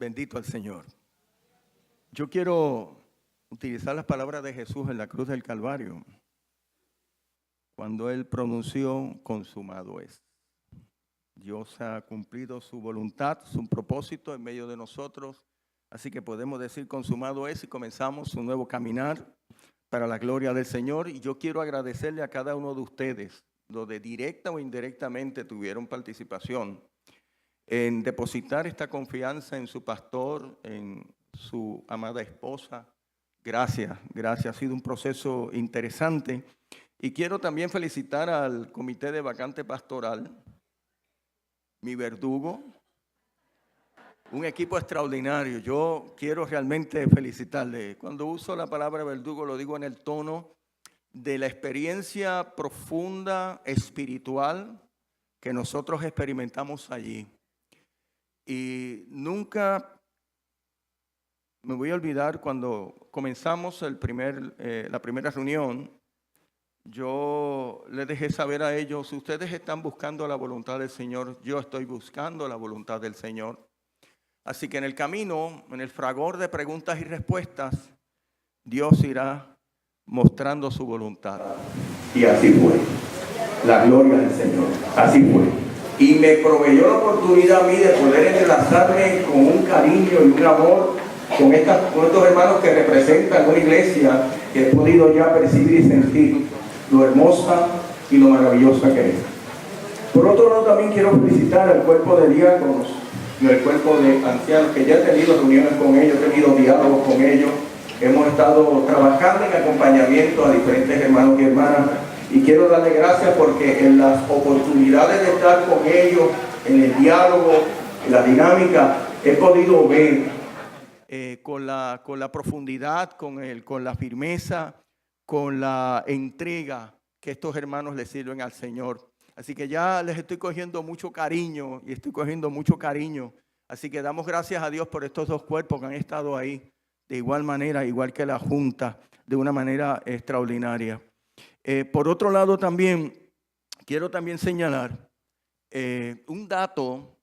Bendito al Señor. Yo quiero utilizar las palabras de Jesús en la cruz del Calvario, cuando Él pronunció: consumado es. Dios ha cumplido su voluntad, su propósito en medio de nosotros, así que podemos decir consumado es y comenzamos un nuevo caminar para la gloria del Señor. Y yo quiero agradecerle a cada uno de ustedes, los de directa o indirectamente tuvieron participación en depositar esta confianza en su pastor, en su amada esposa. Gracias, gracias. Ha sido un proceso interesante. Y quiero también felicitar al Comité de Vacante Pastoral, mi verdugo, un equipo extraordinario. Yo quiero realmente felicitarle. Cuando uso la palabra verdugo lo digo en el tono de la experiencia profunda, espiritual, que nosotros experimentamos allí. Y nunca me voy a olvidar cuando comenzamos la primera reunión. Yo les dejé saber a ellos: ustedes están buscando la voluntad del Señor, yo estoy buscando la voluntad del Señor. Así que en el camino, en el fragor de preguntas y respuestas, Dios irá mostrando su voluntad. Y así fue. La gloria del Señor. Así fue. Y me proveyó la oportunidad a mí de poder enlazarme con un cariño y un amor con estos hermanos que representan una iglesia que he podido ya percibir y sentir lo hermosa y lo maravillosa que es. Por otro lado, también quiero felicitar al cuerpo de diáconos y al cuerpo de ancianos, que ya he tenido reuniones con ellos, he tenido diálogos con ellos. Hemos estado trabajando en acompañamiento a diferentes hermanos y hermanas. Y quiero darle gracias porque en las oportunidades de estar con ellos, en el diálogo, en la dinámica, he podido ver con la profundidad, con la firmeza, con la entrega que estos hermanos le sirven al Señor. Así que ya les estoy cogiendo mucho cariño y estoy cogiendo mucho cariño. Así que damos gracias a Dios por estos dos cuerpos que han estado ahí de igual manera, igual que la Junta, de una manera extraordinaria. Por otro lado, también quiero señalar un dato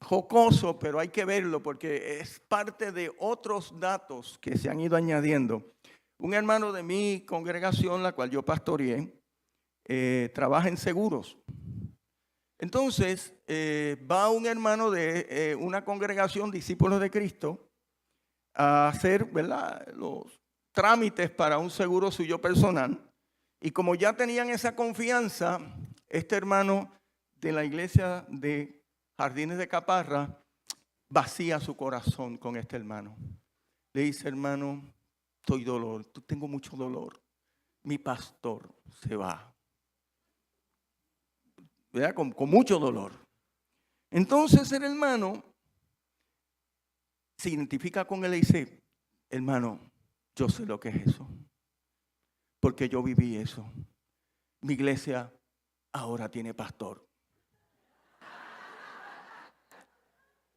jocoso, pero hay que verlo porque es parte de otros datos que se han ido añadiendo. Un hermano de mi congregación, la cual yo pastoreé, trabaja en seguros. Entonces, va un hermano de una congregación, discípulos de Cristo, a hacer, ¿verdad?, los trámites para un seguro suyo personal. Y como ya tenían esa confianza, este hermano de la iglesia de Jardines de Caparra vacía su corazón con este hermano. Le dice: hermano, tengo mucho dolor. Mi pastor se va. ¿Verdad? Con mucho dolor. Entonces el hermano se identifica con él y dice: hermano, yo sé lo que es eso, porque yo viví eso. Mi iglesia ahora tiene pastor.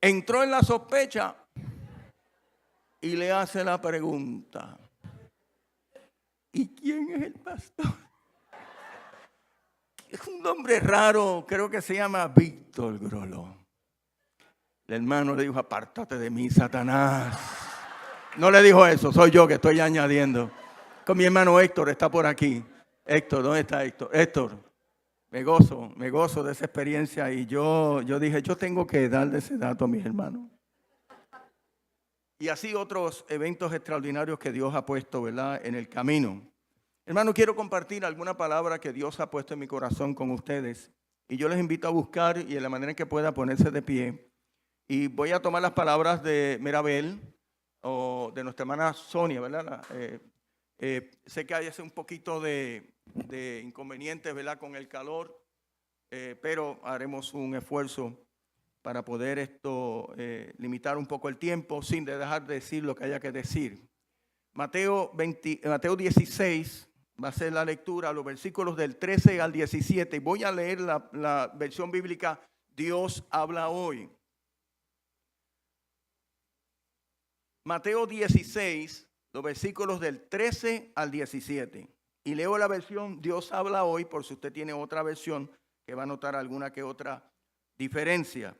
Entró en la sospecha y le hace la pregunta: ¿y quién es el pastor? Es un nombre raro, creo que se llama Víctor Groló. El hermano le dijo: apártate de mí, Satanás. No le dijo eso, soy yo que estoy añadiendo. Con mi hermano Héctor, está por aquí. Héctor, ¿dónde está Héctor? Héctor, me gozo de esa experiencia. Y yo dije: yo tengo que darle ese dato a mis hermanos. Y así otros eventos extraordinarios que Dios ha puesto, ¿verdad?, en el camino. Hermano, quiero compartir alguna palabra que Dios ha puesto en mi corazón con ustedes. Y yo les invito a buscar y en la manera en que pueda ponerse de pie. Y voy a tomar las palabras de Mirabel o de nuestra hermana Sonia, ¿verdad? Sé que hay un poquito de inconvenientes, ¿verdad?, con el calor, pero haremos un esfuerzo para poder limitar un poco el tiempo sin dejar de decir lo que haya que decir. Mateo 16 va a ser la lectura, los versículos del 13 al 17. Y voy a leer la versión bíblica Dios habla hoy. Mateo 16, los versículos del 13 al 17. Y leo la versión Dios habla hoy, por si usted tiene otra versión que va a notar alguna que otra diferencia.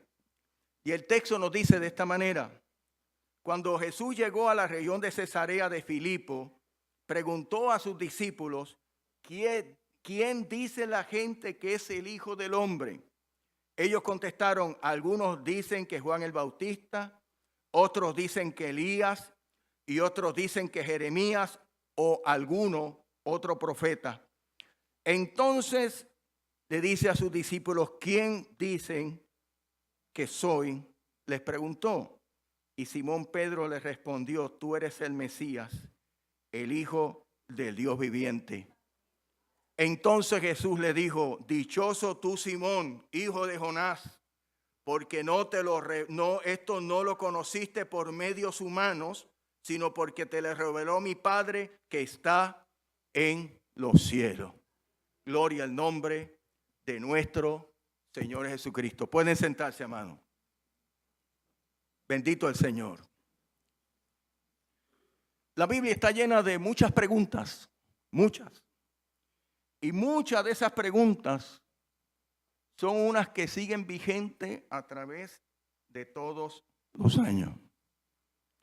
Y el texto nos dice de esta manera: cuando Jesús llegó a la región de Cesarea de Filipo, preguntó a sus discípulos: ¿Quién dice la gente que es el Hijo del Hombre? Ellos contestaron: algunos dicen que Juan el Bautista, otros dicen que Elías, y otros dicen que Jeremías o alguno otro profeta. Entonces le dice a sus discípulos: ¿quién dicen que soy? Les preguntó. Y Simón Pedro le respondió: tú eres el Mesías, el Hijo del Dios viviente. Entonces Jesús le dijo: dichoso tú, Simón, hijo de Jonás, porque esto no lo conociste por medios humanos, sino porque te lo reveló mi Padre que está en los cielos. Gloria al nombre de nuestro Señor Jesucristo. Pueden sentarse, hermano. Bendito el Señor. La Biblia está llena de muchas preguntas, muchas. Y muchas de esas preguntas son unas que siguen vigentes a través de todos los años.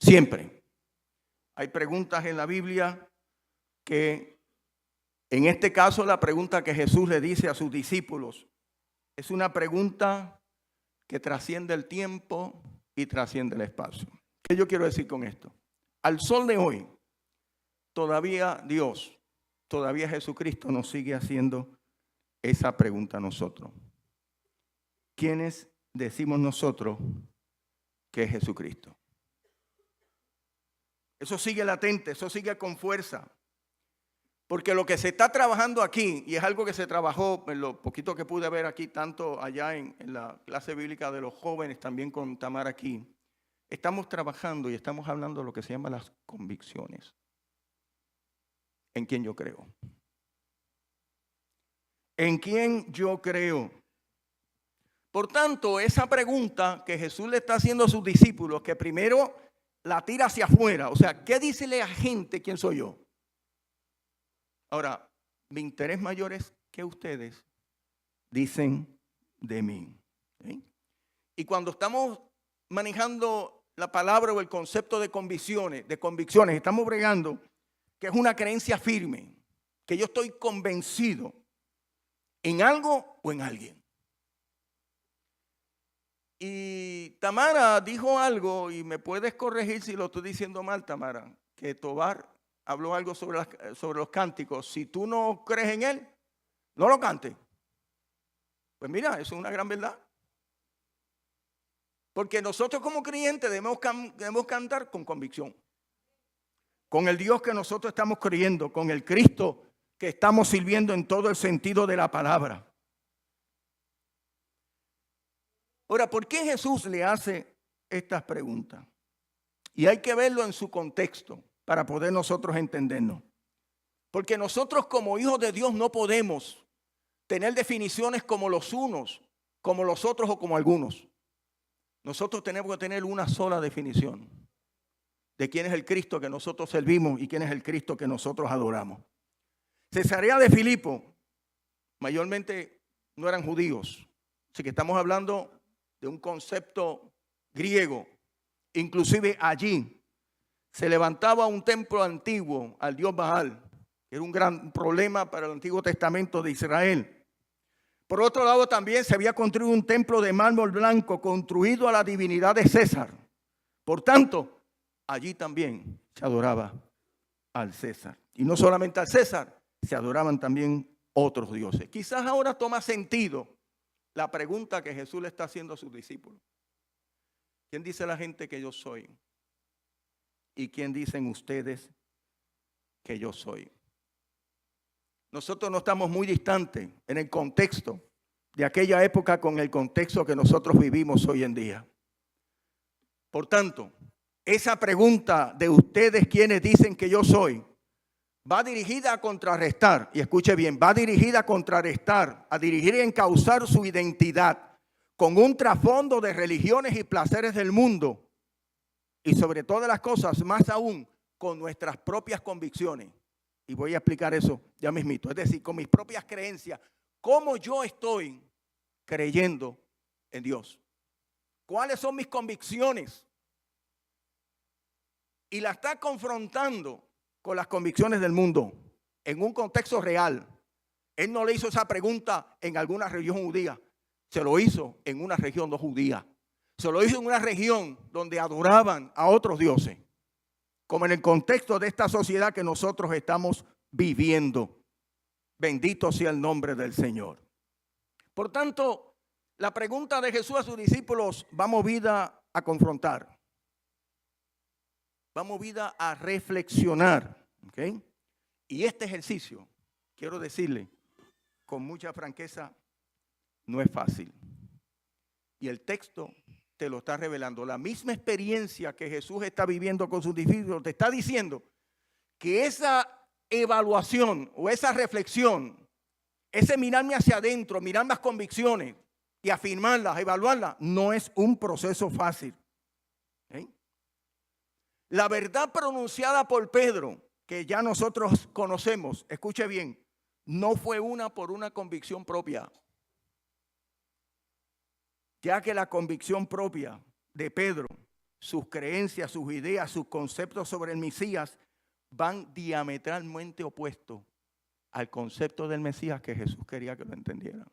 Siempre. Hay preguntas en la Biblia que, en este caso, la pregunta que Jesús le dice a sus discípulos es una pregunta que trasciende el tiempo y trasciende el espacio. ¿Qué yo quiero decir con esto? Al sol de hoy, todavía Jesucristo nos sigue haciendo esa pregunta a nosotros. ¿Quiénes decimos nosotros que es Jesucristo? Eso sigue latente, eso sigue con fuerza. Porque lo que se está trabajando aquí, y es algo que se trabajó en lo poquito que pude ver aquí, tanto allá en la clase bíblica de los jóvenes, también con Tamara aquí, estamos trabajando y estamos hablando de lo que se llama las convicciones. ¿En quién yo creo? ¿En quién yo creo? Por tanto, esa pregunta que Jesús le está haciendo a sus discípulos, que primero la tira hacia afuera, o sea, ¿qué dice la gente quién soy yo? Ahora, mi interés mayor es que ustedes dicen de mí. ¿Sí? Y cuando estamos manejando la palabra o el concepto de convicciones, estamos bregando que es una creencia firme, que yo estoy convencido en algo o en alguien. Y Tamara dijo algo, y me puedes corregir si lo estoy diciendo mal, Tamara, que Tobar habló algo sobre los cánticos. Si tú no crees en él, no lo cantes. Pues mira, eso es una gran verdad. Porque nosotros como creyentes debemos cantar con convicción. Con el Dios que nosotros estamos creyendo, con el Cristo que estamos sirviendo en todo el sentido de la palabra. Ahora, ¿por qué Jesús le hace estas preguntas? Y hay que verlo en su contexto para poder nosotros entendernos. Porque nosotros como hijos de Dios no podemos tener definiciones como los unos, como los otros o como algunos. Nosotros tenemos que tener una sola definición de quién es el Cristo que nosotros servimos y quién es el Cristo que nosotros adoramos. Cesarea de Filipo, mayormente no eran judíos. Así que estamos hablando de un concepto griego. Inclusive allí se levantaba un templo antiguo al dios Baal. Era un gran problema para el Antiguo Testamento de Israel. Por otro lado, también se había construido un templo de mármol blanco construido a la divinidad de César. Por tanto, allí también se adoraba al César. Y no solamente al César, se adoraban también otros dioses. Quizás ahora toma sentido la pregunta que Jesús le está haciendo a sus discípulos. ¿Quién dice la gente que yo soy? ¿Y quién dicen ustedes que yo soy? Nosotros no estamos muy distantes en el contexto de aquella época con el contexto que nosotros vivimos hoy en día. Por tanto, esa pregunta de ustedes quienes dicen que yo soy, va dirigida a contrarrestar, y escuche bien, va dirigida a contrarrestar, a dirigir y encauzar su identidad con un trasfondo de religiones y placeres del mundo, y sobre todas las cosas, más aún, con nuestras propias convicciones. Y voy a explicar eso ya mismito, es decir, con mis propias creencias, cómo yo estoy creyendo en Dios. ¿Cuáles son mis convicciones? Y la está confrontando con las convicciones del mundo en un contexto real. Él no le hizo esa pregunta en alguna región judía. Se lo hizo en una región no judía. Se lo hizo en una región donde adoraban a otros dioses, como en el contexto de esta sociedad que nosotros estamos viviendo. Bendito sea el nombre del Señor. Por tanto, la pregunta de Jesús a sus discípulos va movida a confrontar. Va movida a reflexionar. ¿Okay? Y este ejercicio, quiero decirle con mucha franqueza, no es fácil. Y el texto te lo está revelando. La misma experiencia que Jesús está viviendo con sus discípulos te está diciendo que esa evaluación o esa reflexión, ese mirarme hacia adentro, mirar las convicciones y afirmarlas, evaluarlas, no es un proceso fácil. ¿Okay? La verdad pronunciada por Pedro, que ya nosotros conocemos, escuche bien, no fue por una convicción propia. Ya que la convicción propia de Pedro, sus creencias, sus ideas, sus conceptos sobre el Mesías van diametralmente opuestos al concepto del Mesías que Jesús quería que lo entendieran.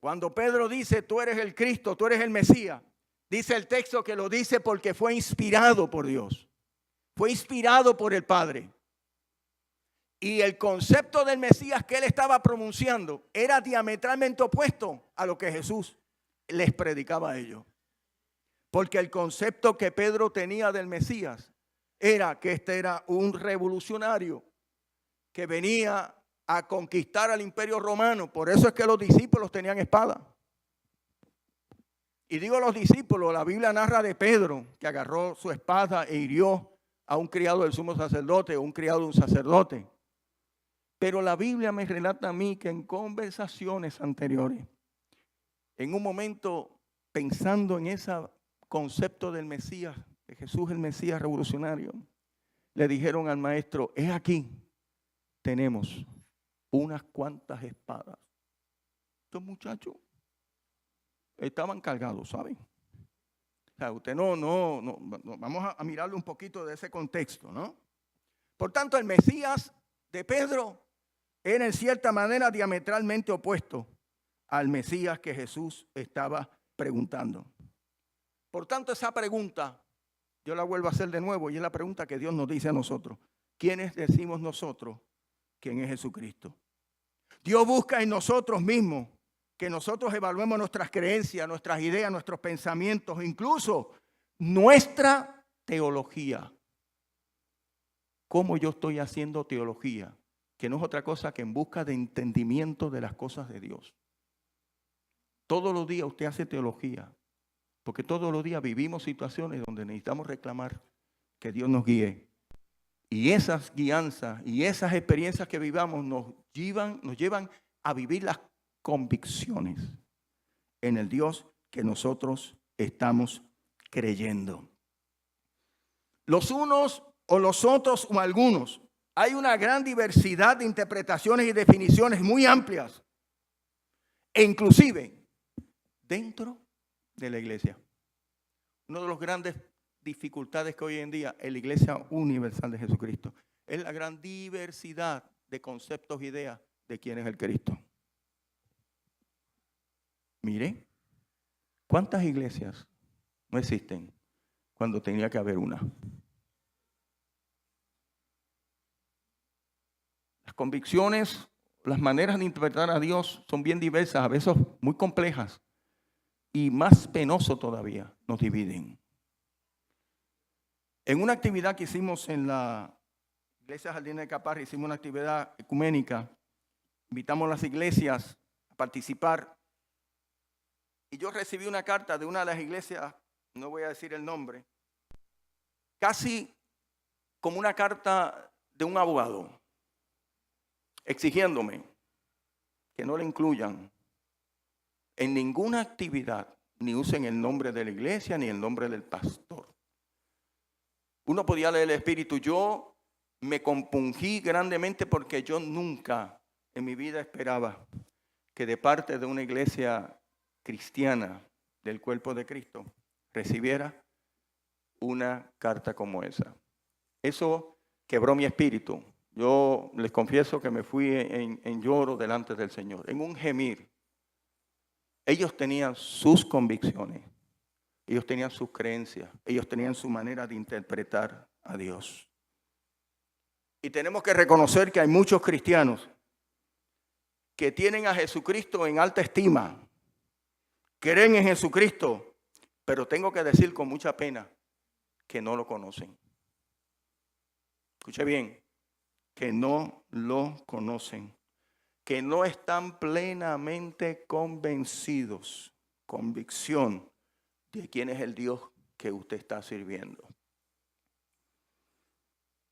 Cuando Pedro dice, tú eres el Cristo, tú eres el Mesías, dice el texto que lo dice porque fue inspirado por Dios, fue inspirado por el Padre. Y el concepto del Mesías que él estaba pronunciando era diametralmente opuesto a lo que Jesús les predicaba a ellos. Porque el concepto que Pedro tenía del Mesías era que este era un revolucionario que venía a conquistar al imperio romano. Por eso es que los discípulos tenían espada. Y digo los discípulos, la Biblia narra de Pedro que agarró su espada e hirió a un criado del sumo sacerdote o un criado de un sacerdote. Pero la Biblia me relata a mí que en conversaciones anteriores, en un momento pensando en ese concepto del Mesías, de Jesús el Mesías revolucionario, le dijeron al maestro, es aquí, tenemos unas cuantas espadas. Estos muchachos estaban cargados, ¿saben? O sea, usted no, vamos a mirarle un poquito de ese contexto, ¿no? Por tanto, el Mesías de Pedro era en cierta manera diametralmente opuesto al Mesías que Jesús estaba preguntando. Por tanto, esa pregunta, yo la vuelvo a hacer de nuevo, y es la pregunta que Dios nos dice a nosotros. ¿Quiénes decimos nosotros quién es Jesucristo? Dios busca en nosotros mismos que nosotros evaluemos nuestras creencias, nuestras ideas, nuestros pensamientos, incluso nuestra teología. ¿Cómo yo estoy haciendo teología? Que no es otra cosa que en busca de entendimiento de las cosas de Dios. Todos los días usted hace teología, porque todos los días vivimos situaciones donde necesitamos reclamar que Dios nos guíe. Y esas guianzas y esas experiencias que vivamos nos llevan a vivir las convicciones en el Dios que nosotros estamos creyendo. Los unos o los otros o algunos. Hay una gran diversidad de interpretaciones y definiciones muy amplias, e inclusive dentro de la iglesia. Una de las grandes dificultades que hoy en día en la Iglesia Universal de Jesucristo es la gran diversidad de conceptos e ideas de quién es el Cristo. Mire, ¿cuántas iglesias no existen cuando tenía que haber una? Las convicciones, las maneras de interpretar a Dios son bien diversas, a veces muy complejas, y más penoso todavía, nos dividen. En una actividad que hicimos en la Iglesia Jardín de Caparra, hicimos una actividad ecuménica, invitamos a las iglesias a participar, y yo recibí una carta de una de las iglesias, no voy a decir el nombre, casi como una carta de un abogado, exigiéndome que no le incluyan en ninguna actividad, ni usen el nombre de la iglesia, ni el nombre del pastor. Uno podía leer el Espíritu. Yo me compungí grandemente porque yo nunca en mi vida esperaba que de parte de una iglesia cristiana, del cuerpo de Cristo recibiera una carta como esa. Eso quebró mi espíritu. Yo les confieso que me fui en lloro delante del Señor, en un gemir. Ellos tenían sus convicciones, ellos tenían sus creencias, ellos tenían su manera de interpretar a Dios. Y tenemos que reconocer que hay muchos cristianos que tienen a Jesucristo en alta estima, creen en Jesucristo, pero tengo que decir con mucha pena que no lo conocen. Escuche bien, que no lo conocen, que no están plenamente convencidos, convicción de quién es el Dios que usted está sirviendo.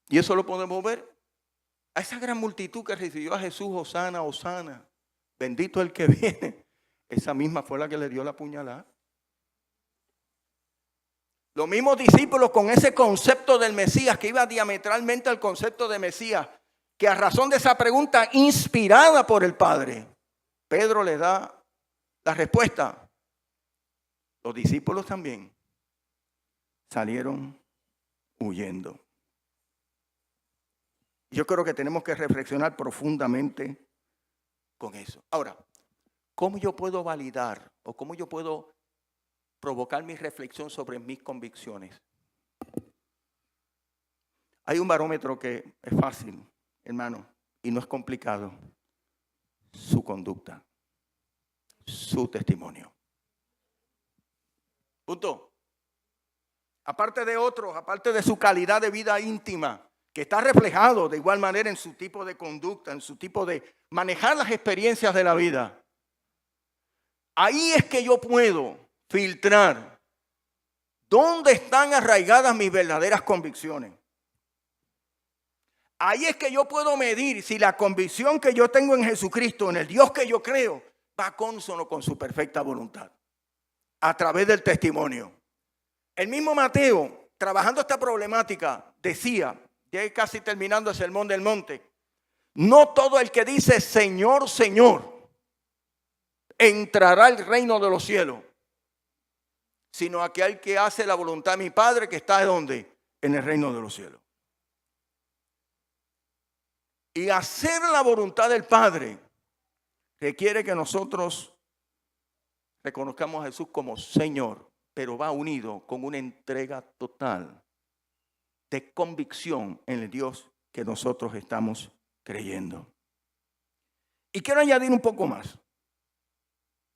Y eso lo podemos ver a esa gran multitud que recibió a Jesús, Hosana, Hosana, bendito el que viene. Esa misma fue la que le dio la puñalada. Los mismos discípulos con ese concepto del Mesías, que iba diametralmente al concepto de Mesías, que a razón de esa pregunta inspirada por el Padre, Pedro le da la respuesta. Los discípulos también salieron huyendo. Yo creo que tenemos que reflexionar profundamente con eso. Ahora, ¿cómo yo puedo validar o cómo yo puedo provocar mi reflexión sobre mis convicciones? Hay un barómetro que es fácil, hermano, y no es complicado. Su conducta, su testimonio. Punto. Aparte de otros, aparte de su calidad de vida íntima, que está reflejado de igual manera en su tipo de conducta, en su tipo de manejar las experiencias de la vida. Ahí es que yo puedo filtrar dónde están arraigadas mis verdaderas convicciones. Ahí es que yo puedo medir si la convicción que yo tengo en Jesucristo, en el Dios que yo creo, va consono con su perfecta voluntad. A través del testimonio. El mismo Mateo, trabajando esta problemática, decía, ya casi terminando el Sermón del Monte, no todo el que dice Señor, Señor, entrará al reino de los cielos, sino aquel que hace la voluntad de mi Padre que está ¿dónde? En el reino de los cielos. Y hacer la voluntad del Padre requiere que nosotros reconozcamos a Jesús como Señor, pero va unido con una entrega total de convicción en el Dios que nosotros estamos creyendo. Y quiero añadir un poco más.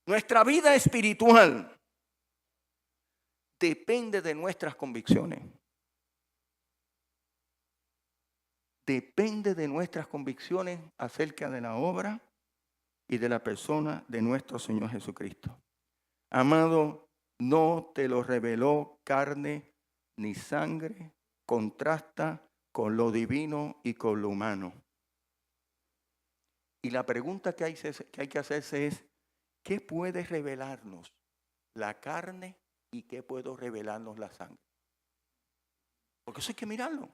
Nuestra vida espiritual depende de nuestras convicciones. Depende de nuestras convicciones acerca de la obra y de la persona de nuestro Señor Jesucristo. Amado, no te lo reveló carne ni sangre, contrasta con lo divino y con lo humano. Y la pregunta que hay que hacerse es, ¿qué puede revelarnos la carne y qué puede revelarnos la sangre? Porque eso hay que mirarlo.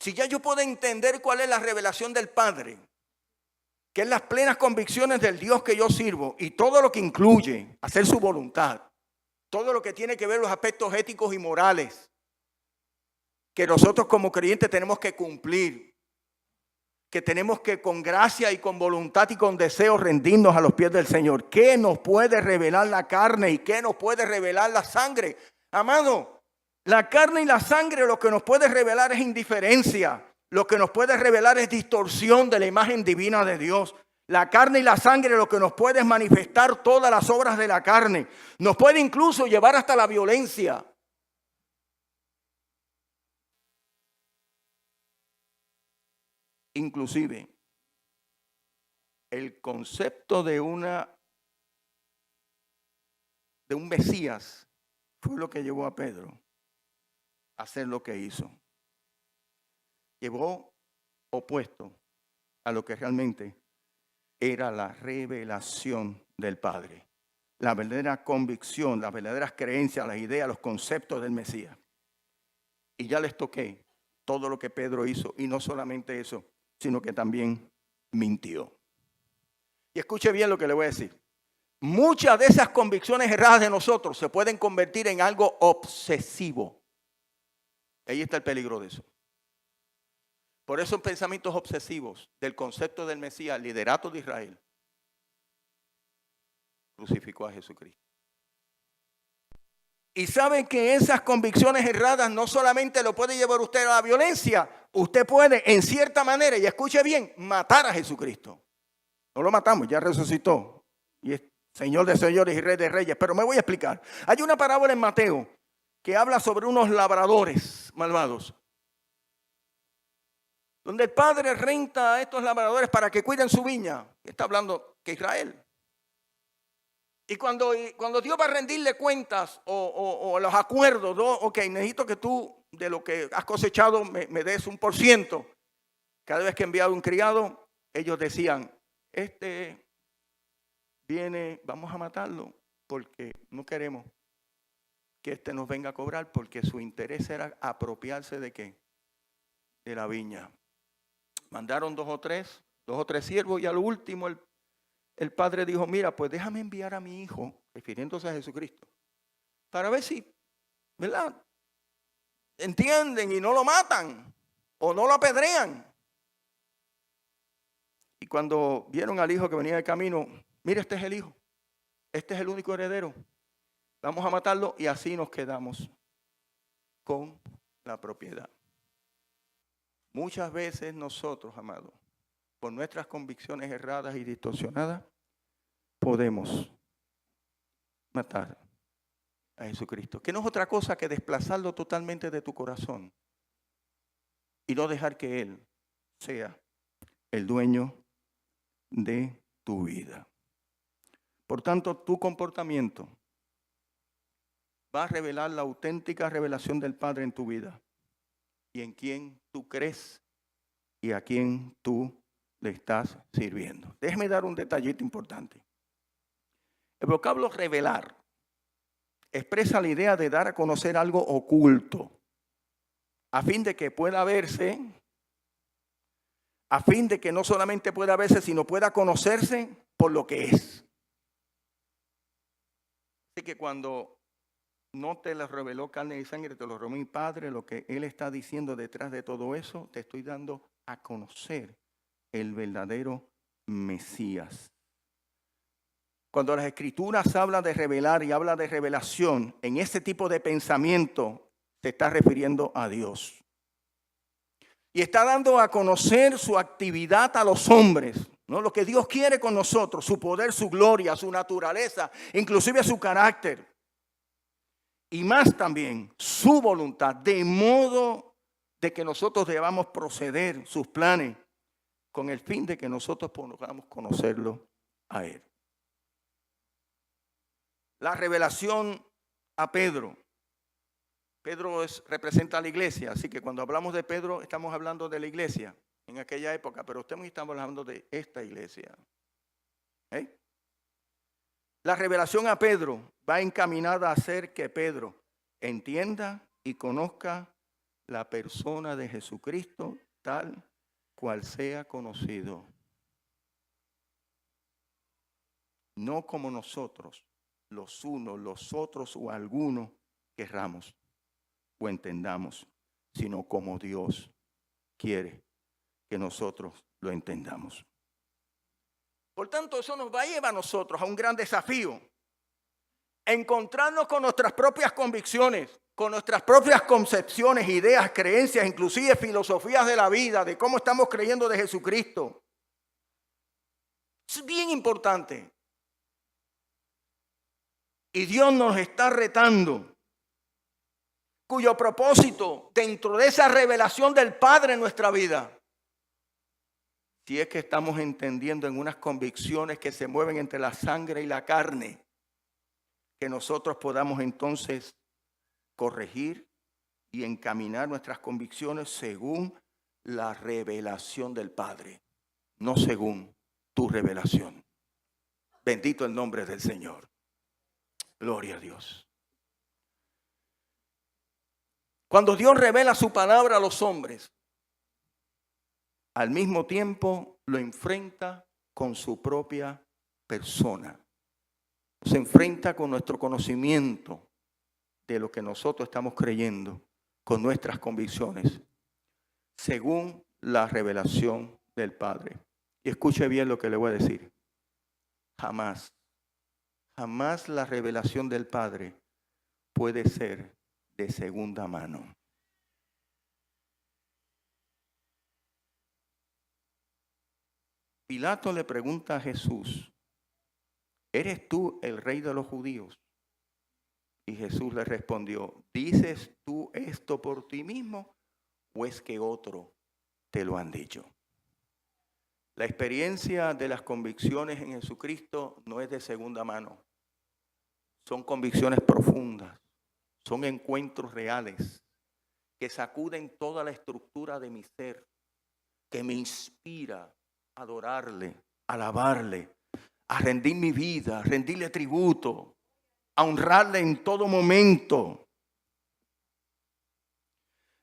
Si ya yo puedo entender cuál es la revelación del Padre, que es las plenas convicciones del Dios que yo sirvo y todo lo que incluye hacer su voluntad, todo lo que tiene que ver los aspectos éticos y morales que nosotros como creyentes tenemos que cumplir, que tenemos que con gracia y con voluntad y con deseo rendirnos a los pies del Señor. ¿Qué nos puede revelar la carne y qué nos puede revelar la sangre? Amado, la carne y la sangre lo que nos puede revelar es indiferencia. Lo que nos puede revelar es distorsión de la imagen divina de Dios. La carne y la sangre lo que nos puede es manifestar todas las obras de la carne. Nos puede incluso llevar hasta la violencia. Inclusive, el concepto de un Mesías fue lo que llevó a Pedro a hacer lo que hizo. Llevó opuesto a lo que realmente era la revelación del Padre. La verdadera convicción, las verdaderas creencias, las ideas, los conceptos del Mesías. Y ya les toqué todo lo que Pedro hizo. Y no solamente eso, sino que también mintió. Y escuche bien lo que le voy a decir. muchas de esas convicciones erradas de nosotros se pueden convertir en algo obsesivo. Ahí está el peligro de eso. Por esos pensamientos obsesivos del concepto del Mesías, liderato de Israel, crucificó a Jesucristo. Y saben que esas convicciones erradas no solamente lo puede llevar usted a la violencia, usted puede en cierta manera, y escuche bien, matar a Jesucristo. No lo matamos, ya resucitó y es Señor de señores y Rey de reyes. Pero me voy a explicar. Hay una parábola en Mateo que habla sobre unos labradores malvados, donde el padre renta a estos labradores para que cuiden su viña. Está hablando que Israel. Y cuando Dios va a rendirle cuentas o los acuerdos, ¿no? Ok, necesito que tú de lo que has cosechado me des 1%. Cada vez que enviaba un criado, ellos decían, viene, vamos a matarlo porque no queremos que nos venga a cobrar, porque su interés era apropiarse ¿de qué? De la viña. Mandaron dos o tres siervos y al último el padre dijo, mira, pues déjame enviar a mi hijo, refiriéndose a Jesucristo, para ver si, ¿verdad?, entienden y no lo matan o no lo apedrean. Y cuando vieron al hijo que venía de camino, mira, este es el hijo, este es el único heredero, vamos a matarlo y así nos quedamos con la propiedad. Muchas veces nosotros, amados, por nuestras convicciones erradas y distorsionadas, podemos matar a Jesucristo, que no es otra cosa que desplazarlo totalmente de tu corazón y no dejar que Él sea el dueño de tu vida. Por tanto, tu comportamiento va a revelar la auténtica revelación del Padre en tu vida y en quién tú crees y a quién tú le estás sirviendo. Déjeme dar un detallito importante. El vocablo revelar expresa la idea de dar a conocer algo oculto, a fin de que pueda verse, a fin de que no solamente pueda verse, sino pueda conocerse por lo que es. Así que cuando no te lo reveló carne y sangre, te lo reveló mi Padre, lo que Él está diciendo detrás de todo eso, te estoy dando a conocer el verdadero Mesías. Cuando las Escrituras hablan de revelar y habla de revelación, en ese tipo de pensamiento se está refiriendo a Dios. Y está dando a conocer su actividad a los hombres, ¿no? Lo que Dios quiere con nosotros, su poder, su gloria, su naturaleza, inclusive su carácter. Y más también su voluntad, de modo de que nosotros debamos proceder sus planes con el fin de que nosotros podamos conocerlo a Él. La revelación a Pedro. Pedro representa a la iglesia, así que cuando hablamos de Pedro estamos hablando de la iglesia en aquella época, pero estamos hablando de esta iglesia. ¿Eh? La revelación a Pedro va encaminada a hacer que Pedro entienda y conozca la persona de Jesucristo tal cual sea conocido. No como nosotros, los unos, los otros o algunos querramos o entendamos, sino como Dios quiere que nosotros lo entendamos. Por tanto, eso nos va a llevar a nosotros a un gran desafío. Encontrarnos con nuestras propias convicciones, con nuestras propias concepciones, ideas, creencias, inclusive filosofías de la vida, de cómo estamos creyendo de Jesucristo. Es bien importante. Y Dios nos está retando, cuyo propósito dentro de esa revelación del Padre en nuestra vida, si es que estamos entendiendo en unas convicciones que se mueven entre la sangre y la carne, que nosotros podamos entonces corregir y encaminar nuestras convicciones según la revelación del Padre, no según tu revelación. Bendito el nombre del Señor. Gloria a Dios. Cuando Dios revela su palabra a los hombres, al mismo tiempo lo enfrenta con su propia persona. se enfrenta con nuestro conocimiento de lo que nosotros estamos creyendo, con nuestras convicciones, según la revelación del Padre. Y escuche bien lo que le voy a decir. Jamás la revelación del Padre puede ser de segunda mano. Pilato le pregunta a Jesús, ¿eres tú el rey de los judíos? Y Jesús le respondió, ¿dices tú esto por ti mismo o es que otro te lo han dicho? La experiencia de las convicciones en Jesucristo no es de segunda mano. Son convicciones profundas, son encuentros reales que sacuden toda la estructura de mi ser, que me inspira a adorarle, a alabarle, a rendir mi vida, a rendirle tributo, a honrarle en todo momento.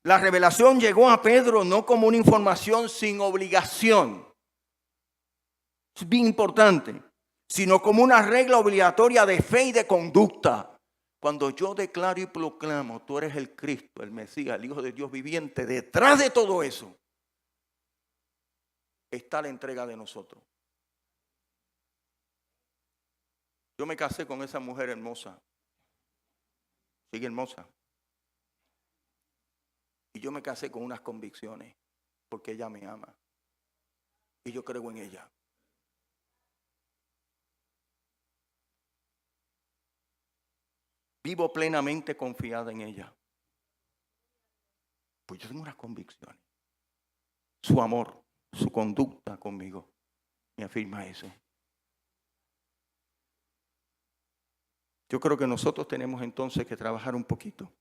La revelación llegó a Pedro no como una información sin obligación, es bien importante, sino como una regla obligatoria de fe y de conducta. Cuando yo declaro y proclamo, tú eres el Cristo, el Mesías, el Hijo de Dios viviente, detrás de todo eso está la entrega de nosotros. Yo me casé con esa mujer hermosa, sigue hermosa, y yo me casé con unas convicciones, porque ella me ama, y yo creo en ella. Vivo plenamente confiada en ella. Pues yo tengo unas convicciones. Su amor, su conducta conmigo me afirma eso. Yo creo que nosotros tenemos entonces que trabajar un poquito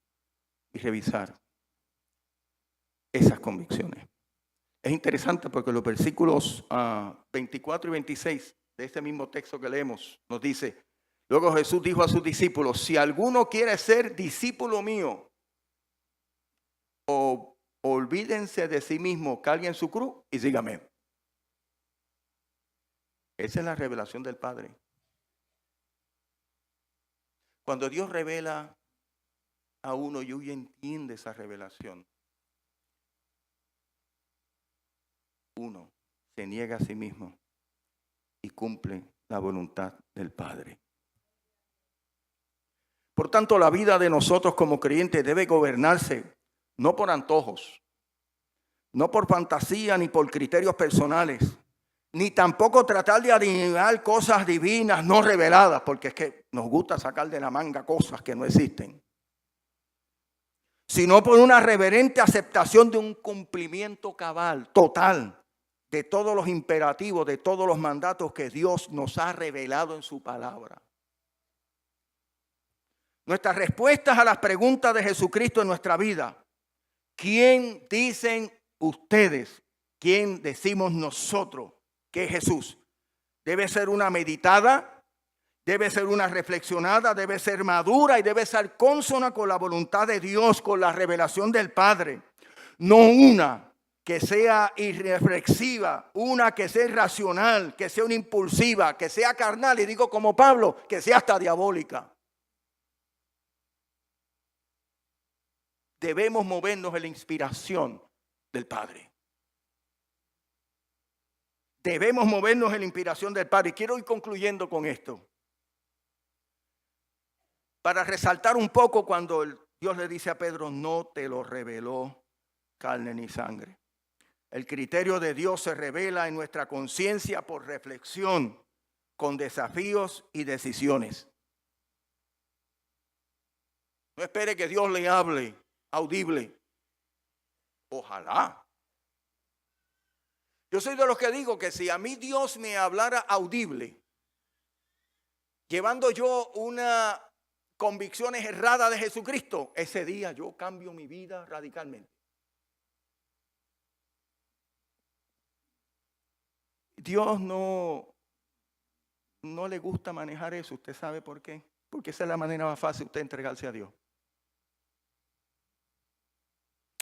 y revisar esas convicciones. Es interesante porque los versículos 24 y 26 de este mismo texto que leemos nos dice, luego Jesús dijo a sus discípulos, si alguno quiere ser discípulo mío, olvídense de sí mismo, carguen su cruz y síganme. Esa es la revelación del Padre. Cuando Dios revela a uno y uno entiende esa revelación, uno se niega a sí mismo y cumple la voluntad del Padre. Por tanto, la vida de nosotros como creyentes debe gobernarse no por antojos, no por fantasía ni por criterios personales, ni tampoco tratar de adivinar cosas divinas no reveladas, porque es que nos gusta sacar de la manga cosas que no existen, sino por una reverente aceptación de un cumplimiento cabal, total, de todos los imperativos, de todos los mandatos que Dios nos ha revelado en su palabra. Nuestras respuestas a las preguntas de Jesucristo en nuestra vida. ¿Quién dicen ustedes? ¿Quién decimos nosotros que es Jesús? Debe ser una meditada, debe ser una reflexionada, debe ser madura y debe ser consona con la voluntad de Dios, con la revelación del Padre. No una que sea irreflexiva, una que sea irracional, que sea una impulsiva, que sea carnal, y digo como Pablo, que sea hasta diabólica. Debemos movernos en la inspiración del Padre. Debemos movernos en la inspiración del Padre. Y quiero ir concluyendo con esto. Para resaltar un poco cuando Dios le dice a Pedro, no te lo reveló carne ni sangre. El criterio de Dios se revela en nuestra conciencia por reflexión, con desafíos y decisiones. No espere que Dios le hable audible. Ojalá. Yo soy de los que digo que si a mí Dios me hablara audible, llevando yo una convicciones erradas de Jesucristo, ese día yo cambio mi vida radicalmente. Dios no le gusta manejar eso. ¿Usted sabe por qué? Porque esa es la manera más fácil de usted entregarse a Dios.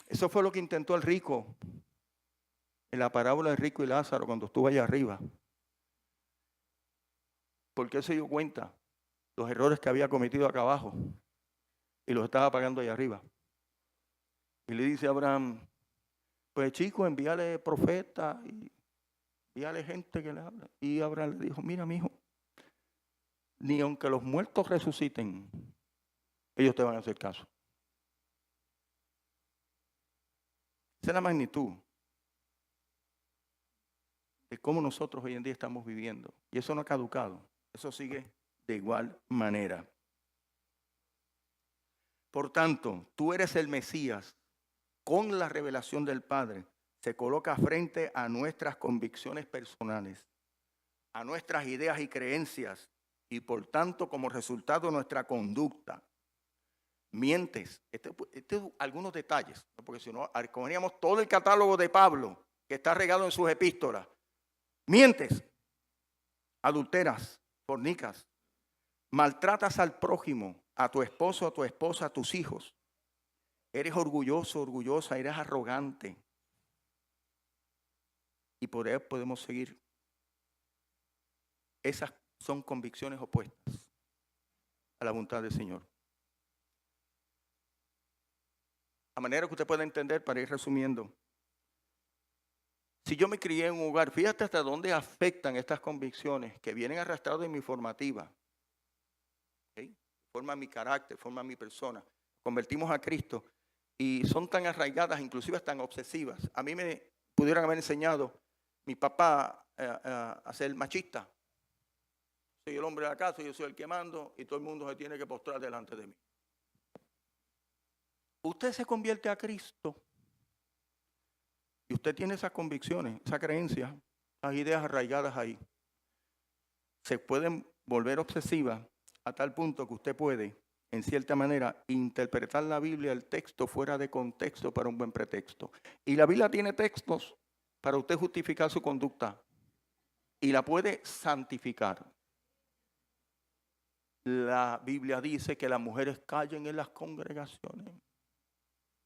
Eso fue lo que intentó el rico en la parábola del rico y Lázaro cuando estuvo allá arriba. ¿Por qué se dio cuenta? los errores que había cometido acá abajo y los estaba pagando allá arriba. Y le dice a Abraham, pues chico, envíale profeta y envíale gente que le hable. Y Abraham le dijo, mira, mijo, ni aunque los muertos resuciten, ellos te van a hacer caso. Esa es la magnitud de cómo nosotros hoy en día estamos viviendo. Y eso no ha caducado. Eso sigue de igual manera. Por tanto, tú eres el Mesías. Con la revelación del Padre se coloca frente a nuestras convicciones personales, a nuestras ideas y creencias, y por tanto como resultado de nuestra conducta. Mientes. Algunos detalles, porque si no, arcogeríamos todo el catálogo de Pablo que está regado en sus epístolas. Mientes, adulteras, fornicas, maltratas al prójimo, a tu esposo, a tu esposa, a tus hijos. Eres orgulloso, orgullosa, eres arrogante. Y por ahí podemos seguir. Esas son convicciones opuestas a la voluntad del Señor. A manera que usted pueda entender, para ir resumiendo. Si yo me crié en un hogar, fíjate hasta dónde afectan estas convicciones que vienen arrastradas de mi formativa. ¿Okay? Forman mi carácter, forman mi persona. Convertimos a Cristo y son tan arraigadas, inclusive tan obsesivas. A mí me pudieran haber enseñado mi papá a ser machista. Soy el hombre de la casa, yo soy el que mando y todo el mundo se tiene que postrar delante de mí. Usted se convierte a Cristo y usted tiene esas convicciones, esas creencias, esas ideas arraigadas ahí. Se pueden volver obsesivas a tal punto que usted puede, en cierta manera, interpretar la Biblia, el texto, fuera de contexto para un buen pretexto. Y la Biblia tiene textos para usted justificar su conducta y la puede santificar. La Biblia dice que las mujeres callen en las congregaciones,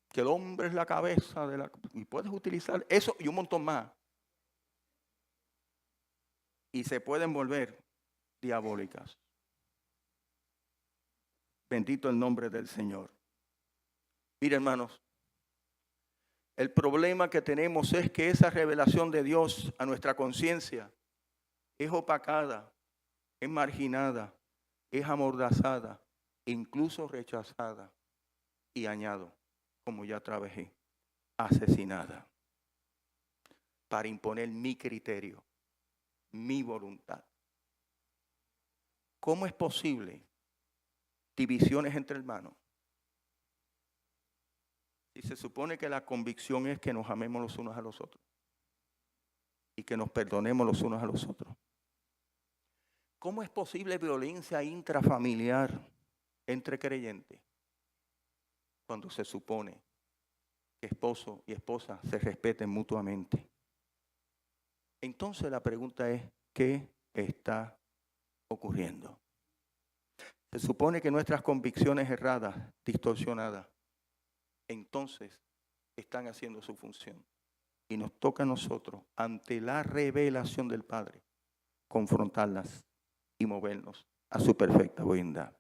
que el hombre es la cabeza de la... Y puedes utilizar eso y un montón más. Y se pueden volver diabólicas. Bendito el nombre del Señor. Mira, hermanos, el problema que tenemos es que esa revelación de Dios a nuestra conciencia es opacada, es marginada, es amordazada, incluso rechazada. Y añado, como ya trabajé, asesinada. Para imponer mi criterio, mi voluntad. ¿Cómo es posible divisiones entre hermanos? Si se supone que la convicción es que nos amemos los unos a los otros y que nos perdonemos los unos a los otros. ¿Cómo es posible violencia intrafamiliar entre creyentes cuando se supone que esposo y esposa se respeten mutuamente? Entonces la pregunta es, ¿qué está ocurriendo? Se supone que nuestras convicciones erradas, distorsionadas, entonces están haciendo su función. Y nos toca a nosotros, ante la revelación del Padre, confrontarlas y movernos a su perfecta voluntad.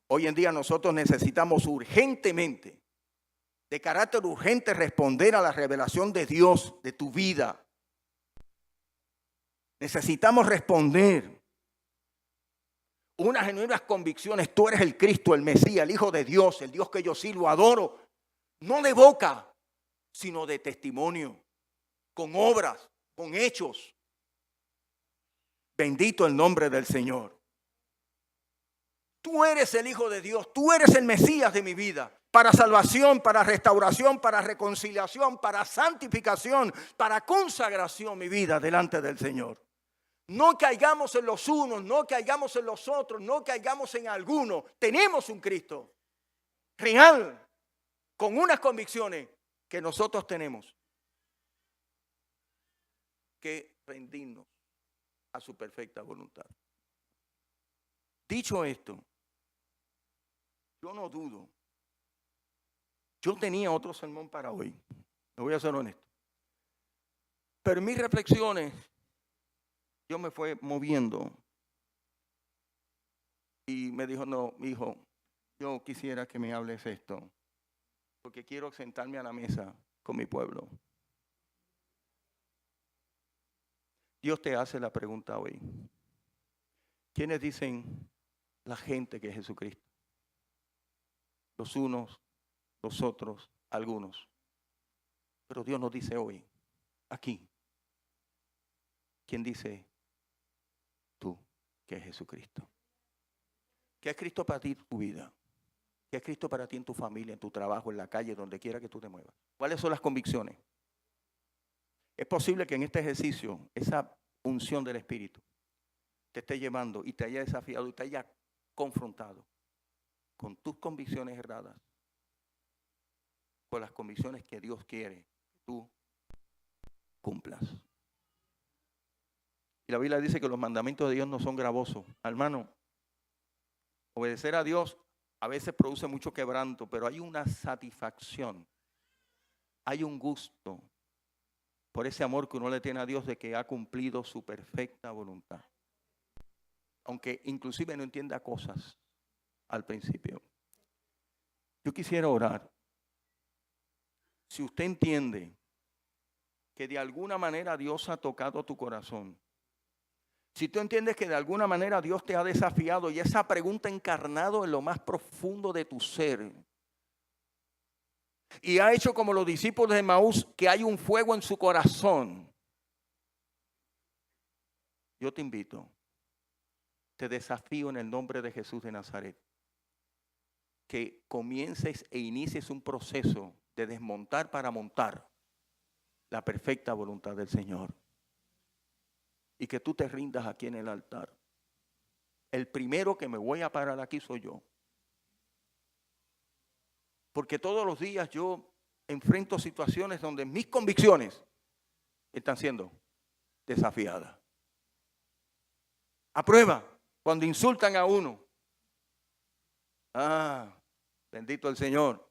Hoy en día nosotros necesitamos urgentemente, de carácter urgente, responder a la revelación de Dios de tu vida. Necesitamos responder unas genuinas convicciones. Tú eres el Cristo, el Mesías, el Hijo de Dios, el Dios que yo sirvo, adoro. No de boca, sino de testimonio, con obras, con hechos. Bendito el nombre del Señor. Tú eres el Hijo de Dios, tú eres el Mesías de mi vida. Para salvación, para restauración, para reconciliación, para santificación, para consagración mi vida delante del Señor. No caigamos en los unos, no caigamos en los otros, no caigamos en alguno. Tenemos un Cristo real, con unas convicciones que nosotros tenemos que rendirnos a su perfecta voluntad. Dicho esto, yo no dudo. Yo tenía otro sermón para hoy, me voy a ser honesto. Pero en mis reflexiones, yo me fui moviendo Y me dijo, no, hijo, yo quisiera que me hables esto, porque quiero sentarme a la mesa con mi pueblo. Dios te hace la pregunta hoy. ¿Quiénes dicen la gente que es Jesucristo? Los unos, los otros, algunos. Pero Dios nos dice hoy, aquí, ¿quién dice tú que es Jesucristo? ¿Qué es Cristo para ti en tu vida? ¿Qué es Cristo para ti en tu familia, en tu trabajo, en la calle, donde quiera que tú te muevas? ¿Cuáles son las convicciones? Es posible que en este ejercicio, esa unción del Espíritu te esté llevando y te haya desafiado y te haya confrontado con tus convicciones erradas, con las convicciones que Dios quiere que tú cumplas. Y la Biblia dice que los mandamientos de Dios no son gravosos. Hermano, obedecer a Dios a veces produce mucho quebranto, pero hay una satisfacción, hay un gusto por ese amor que uno le tiene a Dios de que ha cumplido su perfecta voluntad. Aunque inclusive no entienda cosas al principio. Yo quisiera orar. Si usted entiende que de alguna manera Dios ha tocado tu corazón, si tú entiendes que de alguna manera Dios te ha desafiado y esa pregunta ha encarnado en lo más profundo de tu ser y ha hecho como los discípulos de Emaús, que hay un fuego en su corazón, yo te invito, te desafío en el nombre de Jesús de Nazaret, que comiences e inicies un proceso de desmontar para montar la perfecta voluntad del Señor. Y que tú te rindas aquí en el altar. El primero que me voy a parar aquí soy yo. Porque todos los días yo enfrento situaciones donde mis convicciones están siendo desafiadas. A prueba, cuando insultan a uno. Bendito el Señor.